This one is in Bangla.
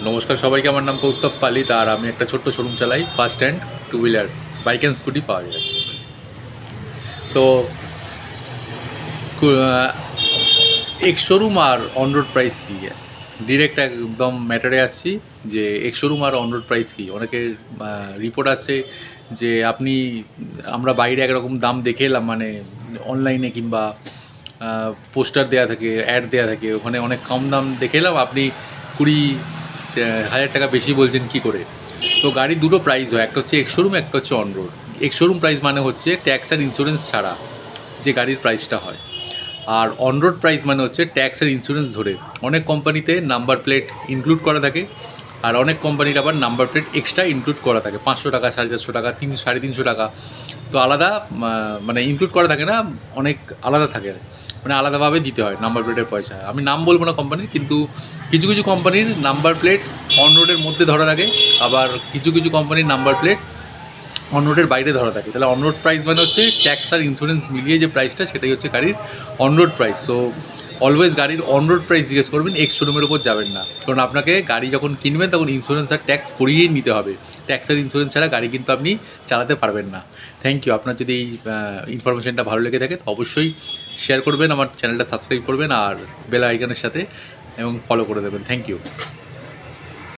নমস্কার সবাইকে, আমার নাম কৌস্তব পালিত আর আমি একটা ছোট্ট শোরুম চালাই। First hand two wheeler bike and scooty পাওয়া যায়। তো এক শোরুম আর অন রোড প্রাইস কী, ডিরেক্ট একদম ম্যাটারে আসছি যে এক শোরুম আর অন রোড প্রাইস কী। অনেকের রিপোর্ট আসছে যে আমরা বাইরে একরকম দাম দেখে এলাম, মানে অনলাইনে কিংবা পোস্টার দেওয়া থাকে, অ্যাড দেওয়া থাকে, ওখানে অনেক কম দাম দেখে এলাম, আপনি 20,000 টাকা বেশি বলছেন কি করে। তো গাড়ির দুটো প্রাইস হয়, একটা হচ্ছে এক্স শোরুম, একটা হচ্ছে on road. Ex showroom price মানে হচ্ছে ট্যাক্স আর ইন্স্যুরেন্স ছাড়া যে গাড়ির প্রাইসটা হয়, আর অন রোড প্রাইস মানে হচ্ছে ট্যাক্স আর ইন্স্যুরেন্স ধরে। অনেক কোম্পানিতে নাম্বার প্লেট ইনক্লুড করা থাকে, আর অনেক কোম্পানির আবার নাম্বার প্লেট এক্সট্রা ইনক্লুড করা থাকে, 500 টাকা, 450 টাকা, 300-350 টাকা। তো আলাদা মানে ইনক্লুড করা থাকে না, অনেক আলাদা থাকে, মানে আলাদাভাবে দিতে হয় নাম্বার প্লেটের পয়সা। আমি নাম বলবো না কোম্পানির, কিন্তু কিছু কিছু কোম্পানির নাম্বার প্লেট অন রোডের মধ্যে ধরা থাকে, আবার কিছু কিছু কোম্পানির নাম্বার প্লেট অন রোডের বাইরে ধরা থাকে। তাহলে অন রোড প্রাইস মানে হচ্ছে ট্যাক্স আর ইন্স্যুরেন্স মিলিয়ে যে প্রাইসটা, সেটাই হচ্ছে গাড়ির on road price. So always গাড়ির অন রোড প্রাইস জিজ্ঞেস করবেন, এক্স শোরুমের ওপর যাবেন না, কারণ আপনাকে গাড়ি যখন কিনবেন তখন ইন্স্যুরেন্স আর ট্যাক্স করিয়েই নিতে হবে। ট্যাক্স আর ইন্স্যুরেন্স ছাড়া গাড়ি কিন্তু আপনি চালাতে পারবেন না। Thank you. আপনার যদি এই ইনফরমেশনটা ভালো লেগে থাকে তো অবশ্যই শেয়ার করবেন, আমার চ্যানেলটা সাবস্ক্রাইব করবেন আর বেল আইকনের সাথে এবং ফলো করে দেবেন। Thank you.